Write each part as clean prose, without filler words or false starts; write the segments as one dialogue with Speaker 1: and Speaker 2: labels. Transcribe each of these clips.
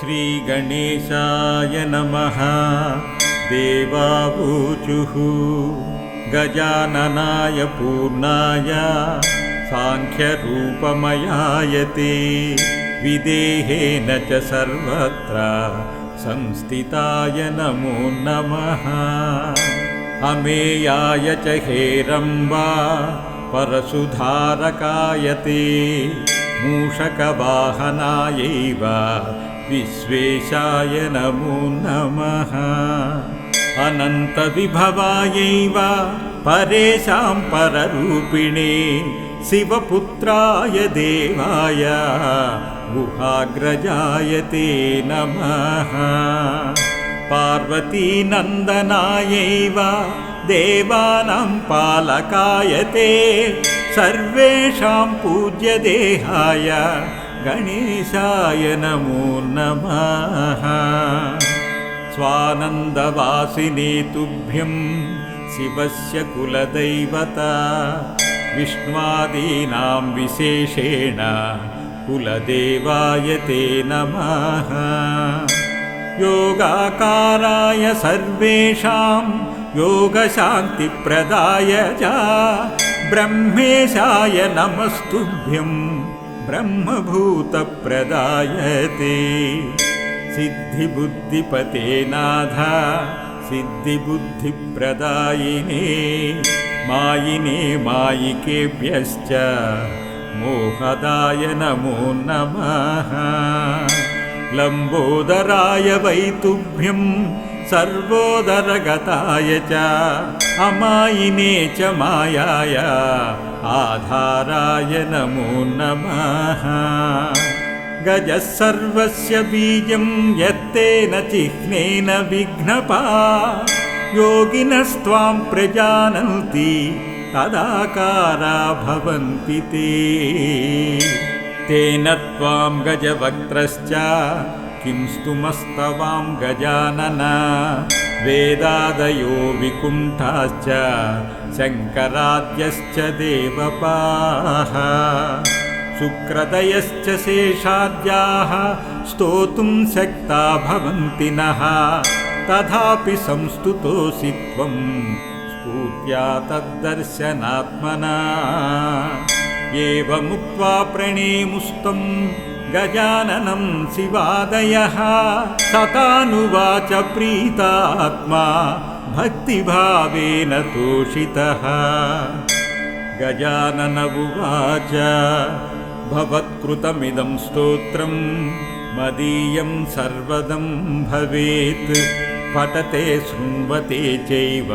Speaker 1: श्रीगणेशाय नमः। देवावूचुः गजाननाय पूर्णाय सांख्यरूपमयाय ते विदेहेन च सर्वत्र संस्थिताय नमो नमः। अमेयाय च हेरम्बा परशुधारकाय ते मूषकवाहनायैव विश्वेशाय नमो नमः। अनन्तविभवायैव परेशां पररूपिणे शिवपुत्राय देवाय गुहाग्रजाय ते नमः। पार्वतीनन्दनायैव देवानां पालकाय ते सर्वेषां पूज्यदेहाय गणेशाय नमो नमः। स्वानन्दवासिने तुभ्यं शिवस्य कुलदैवता विष्णुवादीनां विशेषेण कुलदेवाय ते नमः। योगाकाराय सर्वेषां योगशान्तिप्रदाय च ब्रह्मेशाय नमस्तुभ्यं ब्रह्मभूतप्रदाय ते। सिद्धिबुद्धिपते नाथ सिद्धिबुद्धिप्रदायिने मायिने मायिकेभ्यश्च मोहदाय नमो नमः। लम्बोदराय वै तुभ्यं सर्वोदरगताय च अमायिने च मायाय आधाराय नमो नमः। गजः सर्वस्य बीजं यत्तेन चिह्नेन विघ्नपा योगिनस्त्वां प्रजानन्ति तदाकारा भवन्ति ते। तेन त्वां गजवक्त्रश्च किं स्तुमस्तवां गजानन वेदादयो विकुण्ठाश्च शङ्कराद्यश्च देवपाः शुक्रदयश्च शेषाद्याः स्तोतुं शक्ता भवन्ति नः तथापि संस्तुतोऽसि त्वं स्फूर्त्या तद्दर्शनात्मना। एवमुक्त्वा प्रणेमुस्तं गजाननं शिवादयः सतानुवाच प्रीतात्मा भक्तिभावेन तोषितः। गजानन उवाच भवत्कृतमिदं स्तोत्रं मदीयं सर्वदं भवेत् पठते शृण्वते चैव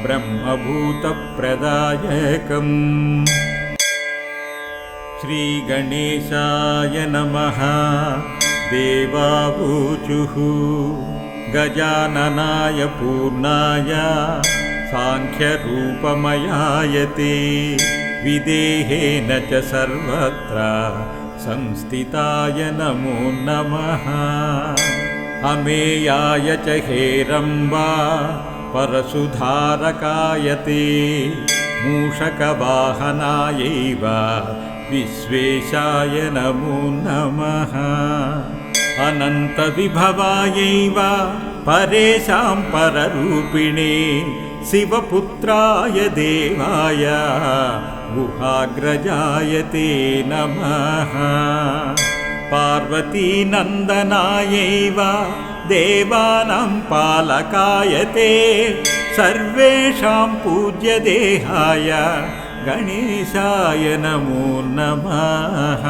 Speaker 1: ब्रह्मभूतप्रदायकम्। श्रीगणेशाय नमः। देवावूचुः गजाननाय पूर्णाय सांख्यरूपमयाय ते विदेहेन च सर्वत्र संस्थिताय नमो नमः। अमेयाय च हेरम्बा परशुधारकाय ते मूषकवाहनायैव विश्वेशाय नमो नमः। अनन्तविभवायैव परेशां पररूपिणे शिवपुत्राय देवाय गुहाग्रजाय ते नमः। पार्वतीनन्दनायैव देवानां पालकाय ते सर्वेषां पूज्यदेहाय गणेशाय नमो नमः।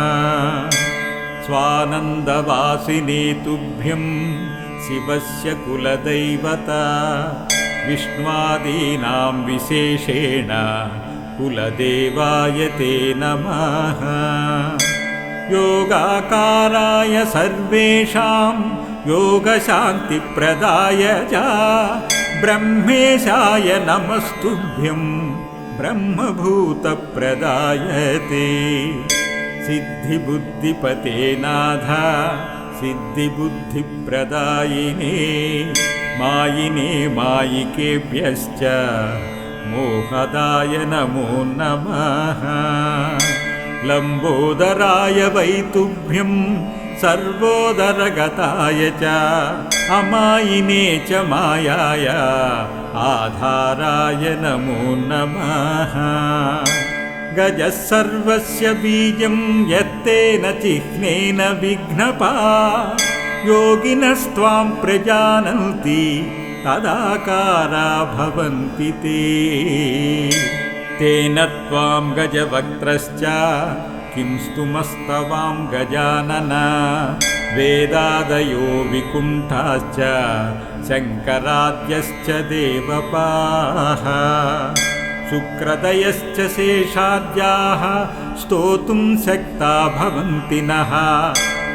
Speaker 1: स्वानन्दवासिने तुभ्यं शिवस्य कुलदैवता विष्णुवादीनां विशेषेण कुलदेवाय ते नमः। योगाकाराय सर्वेषां योगशान्तिप्रदाय च ब्रह्मेशाय नमस्तुभ्यं ब्रह्मभूतप्रदाय ते। सिद्धिबुद्धिपते नाथ सिद्धिबुद्धिप्रदायिने मायिने मायिकेभ्यश्च मोहदाय नमो नमः। लम्बोदराय वै तुभ्यं सर्वोदरगताय च अमायिने च मायाय आधाराय नमो नमः। गजः सर्वस्य बीजं यत्तेन चिह्नेन विघ्नपा योगिनस्त्वां प्रजानन्ति तदाकारा भवन्ति ते। तेन त्वां गजवक्त्रश्च किं स्तुमस्तवां गजानन वेदादयो विकुण्ठाश्च शङ्कराद्यश्च देवपाः शुक्रदयश्च शेषाद्याः स्तोतुं शक्ता भवन्ति नः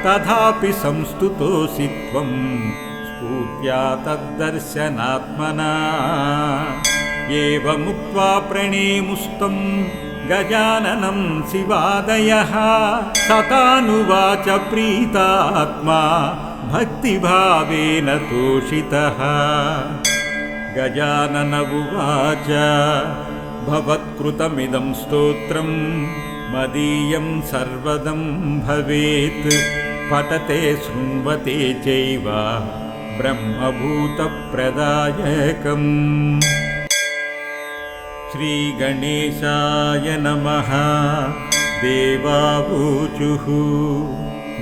Speaker 1: तथापि संस्तुतोऽसि त्वं स्फूर्त्या तद्दर्शनात्मना। एवमुक्त्वा प्रणेमुस्तं गजाननं शिवादयः सतानुवाच प्रीतात्मा भक्तिभावेन तोषितः। गजानन उवाच भवत्कृतमिदं स्तोत्रं मदीयं सर्वदं भवेत् पठते शृण्वते चैव ब्रह्मभूतप्रदायकम्। श्रीगणेशाय नमः। देवावूचुः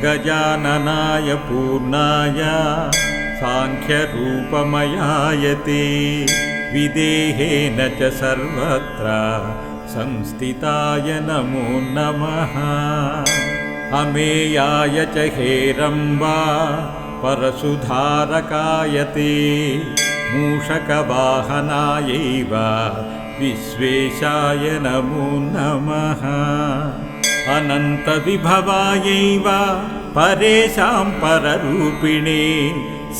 Speaker 1: गजाननाय पूर्णाय साङ्ख्यरूपमयाय ते विदेहेन च सर्वत्र संस्थिताय नमो नमः। अमेयाय च हेरम्बा परशुधारकाय ते मूषकवाहनायैव विश्वेशाय नमो नमः। अनन्तविभवायैव परेशां पररूपिणे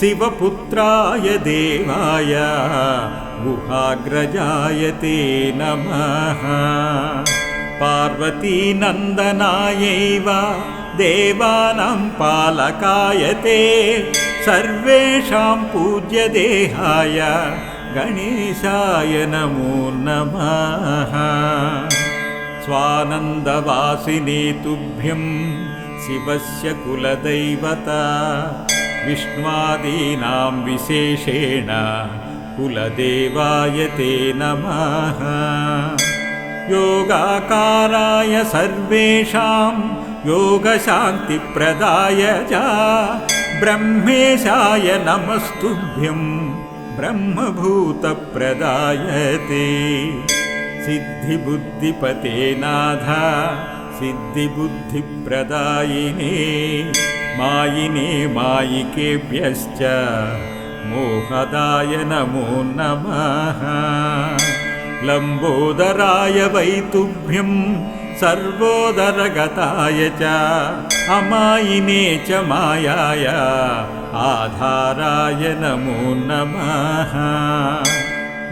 Speaker 1: शिवपुत्राय देवाय गुहाग्रजाय ते नमः। पार्वतीनन्दनायैव देवानां पालकाय ते सर्वेषां पूज्यदेहाय गणेशाय नमो नमः। स्वानन्दवासिने तुभ्यं शिवस्य कुलदैवता विष्णुवादीनां विशेषेण कुलदेवाय ते नमः। योगाकाराय सर्वेषां योगशान्तिप्रदाय च ब्रह्मेशाय नमस्तुभ्यं ब्रह्मभूतप्रदाय ते। सिद्धिबुद्धिपते नाथ सिद्धिबुद्धिप्रदायिने मायिने मायिकेभ्यश्च मोहदाय नमो नमः। लम्बोदराय वै तुभ्यं सर्वोदरगताय च अमायिने च मायाय आधाराय नमो नमः।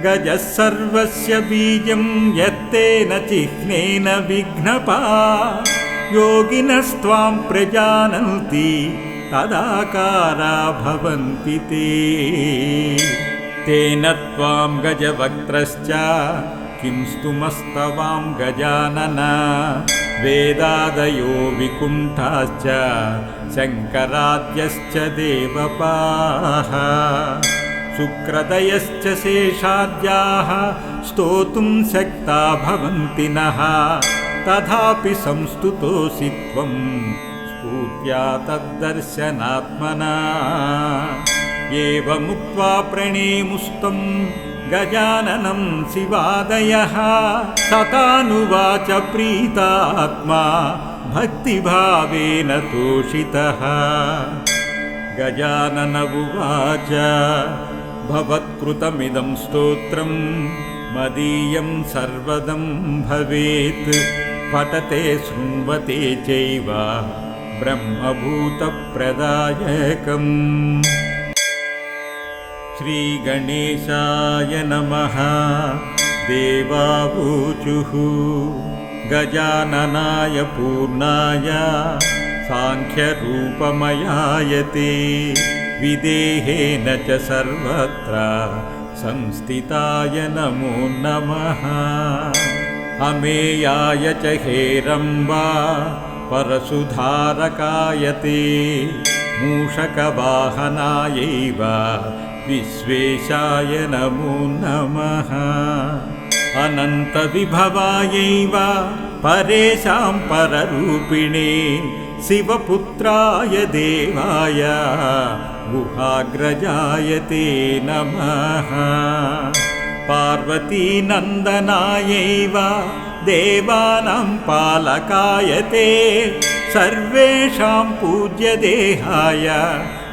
Speaker 1: गजः सर्वस्य बीजं यत्तेन चिह्नेन विघ्नपा योगिनस्त्वां प्रजानन्ति तदाकारा भवन्ति ते। तेन त्वां गजवक्त्रश्च किं स्तुमस्तवां गजानन वेदादयो विकुण्ठाश्च शङ्कराद्यश्च देवपाः शुक्रदयश्च शेषाद्याः स्तोतुं शक्ता भवन्ति नः तथापि संस्तुतोऽसि त्वं स्फूर्त्या तद्दर्शनात्मना। एवमुक्त्वा प्रणेमुस्तं गजाननं शिवादयः सतानुवाच प्रीतात्मा भक्तिभावेन तोषितः। गजानन उवाच भवत्कृतमिदं स्तोत्रं मदीयं सर्वदं भवेत् पठते शृण्वते चैव ब्रह्मभूतप्रदायकम्। श्रीगणेशाय नमः। देवावूचुः गजाननाय पूर्णाय साङ्ख्यरूपमयाय ते विदेहेन च सर्वत्र संस्थिताय नमो नमः। अमेयाय च हेरम्बा परशुधारकाय ते मूषकवाहनायैव विश्वेशाय नमो नमः। अनन्तविभवायैव परेशां पररूपिणे शिवपुत्राय देवाय गुहाग्रजाय ते नमः। पार्वतीनन्दनायैव देवानां पालकाय ते सर्वेषां पूज्यदेहाय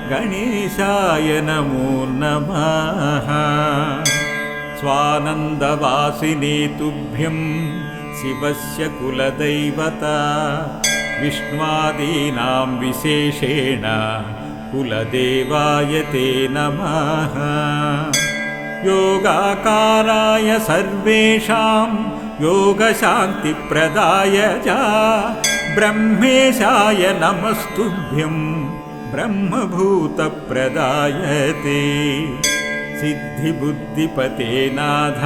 Speaker 1: गणेशाय नमो नमः। स्वानन्दवासिने तुभ्यं शिवस्य कुलदैवता विष्णुवादीनां विशेषेण कुलदेवाय ते नमः। योगाकाराय सर्वेषां योगशान्तिप्रदाय च ब्रह्मेशाय नमस्तुभ्यं ब्रह्मभूतप्रदाय ते। सिद्धिबुद्धिपते नाथ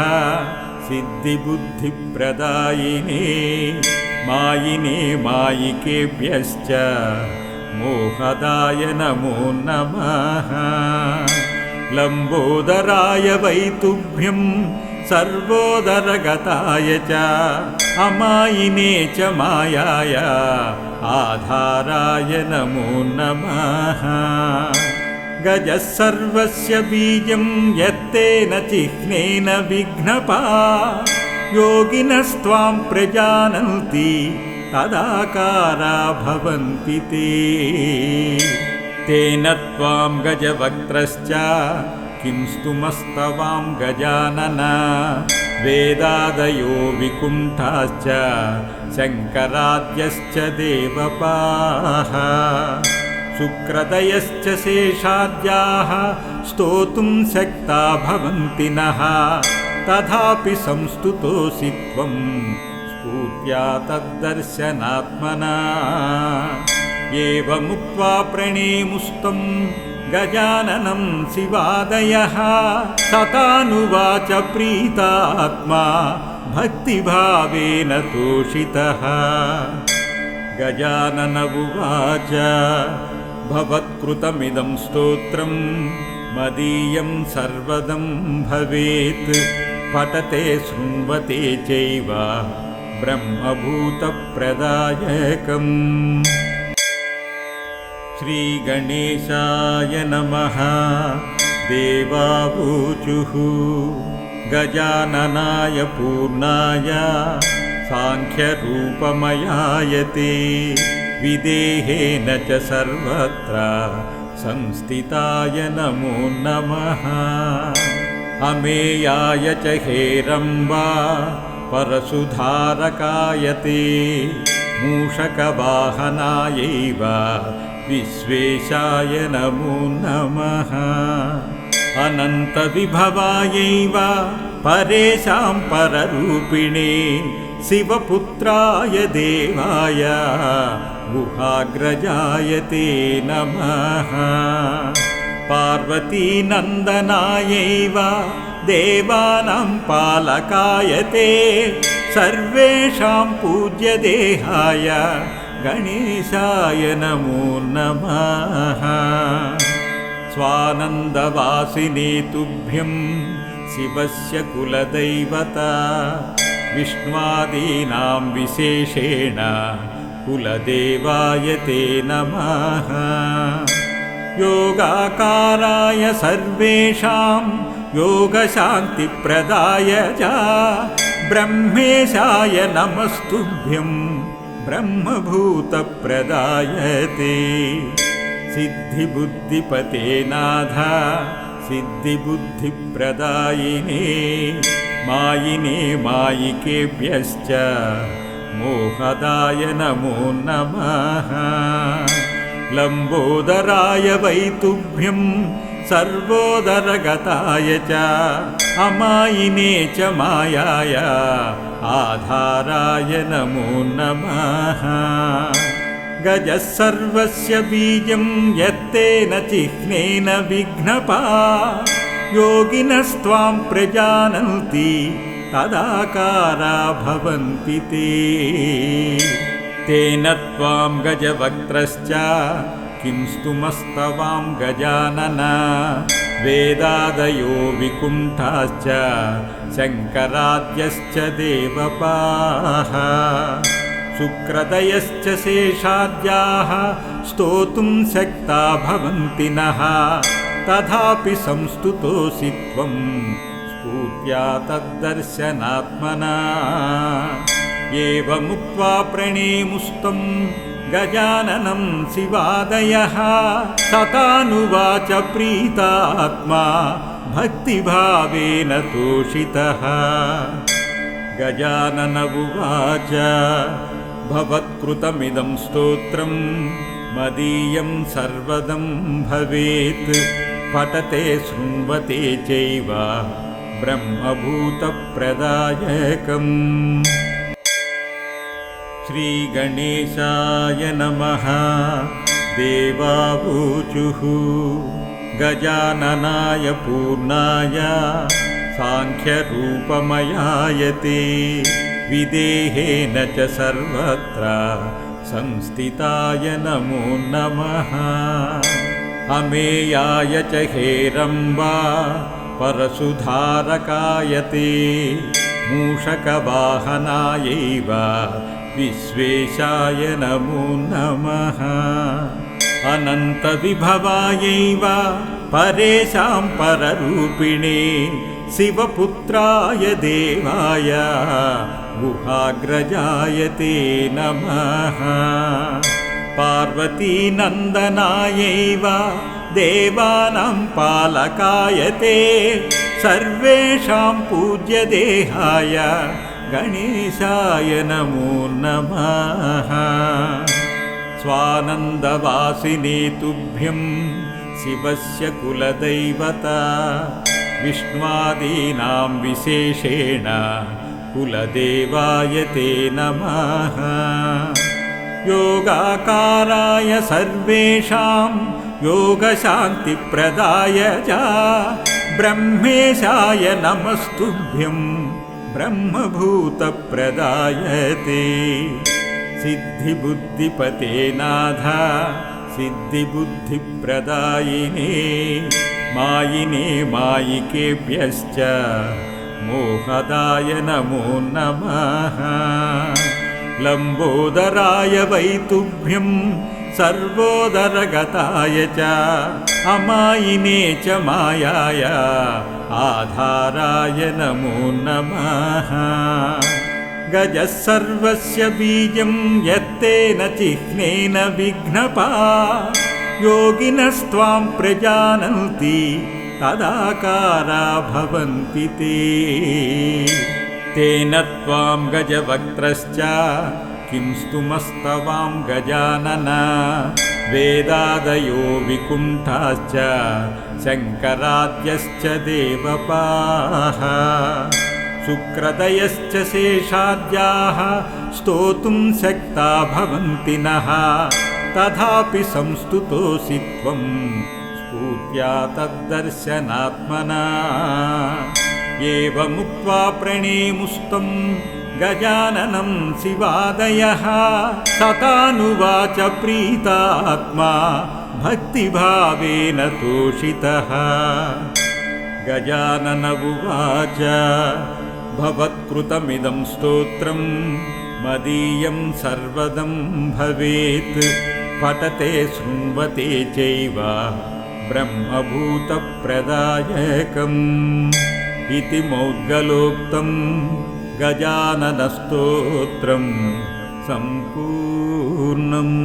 Speaker 1: सिद्धिबुद्धिप्रदायिने मायिने मायिकेभ्यश्च मोहदाय नमो नमः। लम्बोदराय वै तुभ्यं सर्वोदरगताय च अमायिने च मायाय आधाराय नमो नमः। गजः सर्वस्य बीजं यत्तेन चिह्नेन विघ्नपा योगिनस्त्वां प्रजानन्ति तदाकारा भवन्ति ते। तेन त्वां गजवक्त्रश्च किं स्तुमस्तवां गजानन वेदादयो विकुण्ठाश्च शङ्कराद्यश्च देवपाः शुक्रदयश्च शेषाद्याः स्तोतुं शक्ता भवन्ति नः तथापि संस्तुतोऽसि त्वं स्फूर्त्या तद्दर्शनात्मना। एवमुक्त्वा प्रणेमुस्तं गजाननं शिवादयः सतानुवाच प्रीतात्मा भक्तिभावेन तोषितः। गजानन उवाच भवत्कृतमिदं स्तोत्रं मदीयं सर्वदं भवेत् पठते शृण्वते चैव ब्रह्मभूतप्रदायकम्। श्रीगणेशाय नमः। देवावूचुः गजाननाय पूर्णाय साङ्ख्यरूपमयाय ते विदेहेन च सर्वत्र संस्थिताय नमो नमः। अमेयाय च हेरम्बा परशुधारकाय ते मूषकवाहनायैव विश्वेशाय नमो नमः। अनन्तविभवायैव परेशां पररूपिणे शिवपुत्राय देवाय गुहाग्रजाय ते नमः। पार्वतीनन्दनायैव देवानां पालकाय ते सर्वेषां पूज्यदेहाय गणेशाय नमो नमः। स्वानन्दवासिने तुभ्यं शिवस्य कुलदैवता विष्णुवादीनां विशेषेण कुलदेवाय ते नमः। योगाकाराय सर्वेषां योगशान्तिप्रदाय च ब्रह्मेशाय नमस्तुभ्यं ब्रह्मभूतप्रदाय ते। सिद्धिबुद्धिपते नाथ सिद्धिबुद्धिप्रदायिने मायिने मायिकेभ्यश्च मोहदाय नमो नमः। लम्बोदराय वै तुभ्यं सर्वोदरगताय च अमायिने च मायाय आधाराय नमो नमः। गजः सर्वस्य बीजं यत्तेन चिह्नेन विघ्नपा योगिनस्त्वां प्रजानन्ति तदाकारा भवन्ति ते। तेन त्वां गजवक्त्रश्च किं स्तुमस्तवां गजानन वेदादयो विकुण्ठाश्च शङ्कराद्यश्च देवपाः शुक्रदयश्च शेषाद्याः स्तोतुं शक्ता भवन्ति नः तथापि संस्तुतोऽसि त्वं स्फूर्त्या तद्दर्शनात्मना एवमुक्त्वा प्रणेमुस्तं गजाननं शिवादयः सतानुवाच प्रीतात्मा भक्तिभावेन तोषितः गजानन उवाच भवत्कृतमिदं स्तोत्रं मदीयं सर्वदं भवेत् पठते शृण्वते चैव ब्रह्मभूतप्रदायकम् श्रीगणेशाय नमः देवावूचुः गजाननाय पूर्णाय साङ्ख्यरूपमयाय ते विदेहेन च सर्वत्र संस्थिताय नमो नमः अमेयाय च हेरम्बा परशुधारकाय ते मूषकवाहनायैव विश्वेशाय नमो नमः अनन्तविभवायैव परेशां पररूपिणे शिवपुत्राय देवाय गुहाग्रजाय ते नमः पार्वतीनन्दनायैव देवानां पालकाय ते सर्वेषां पूज्यदेहाय गणेशाय नमो नमः स्वानन्दवासिने तुभ्यं शिवस्य कुलदैवता विष्णुवादीनां विशेषेण कुलदेवाय ते नमः योगाकाराय सर्वेषां योगशान्तिप्रदाय च ब्रह्मेशाय नमस्तुभ्यं ब्रह्मभूतप्रदाय ते सिद्धिबुद्धिपते नाथ सिद्धिबुद्धिप्रदायिने मायिने मायिकेभ्यश्च मोहदाय नमो नमः लम्बोदराय वै तुभ्यं सर्वोदरगताय च अमायिने च मायाय आधाराय नमो नमः गजः सर्वस्य बीजं यत्तेन चिह्नेन विघ्नपा योगिनस्त्वां प्रजानन्ति तदाकारा भवन्ति ते तेन त्वां गजवक्त्रश्च किं स्तुमस्तवां गजानन वेदादयो विकुण्ठाश्च शङ्कराद्यश्च देवपाः शुक्रदयश्च शेषाद्याः स्तोतुं शक्ता भवन्ति नः तथापि संस्तुतोऽसि त्वं स्फूर्त्या तद्दर्शनात्मना एवमुक्त्वा प्रणेमुस्तं गजाननं शिवादयः सतानुवाच प्रीतात्मा भक्तिभावेन तोषितः गजानन उवाच भवत्कृतमिदं स्तोत्रं मदीयं सर्वदं भवेत् पठते शृण्वते चैव ब्रह्मभूतप्रदायकम् इति मौद्गलोक्तं गजाननस्तोत्रं सम्पूर्णम्।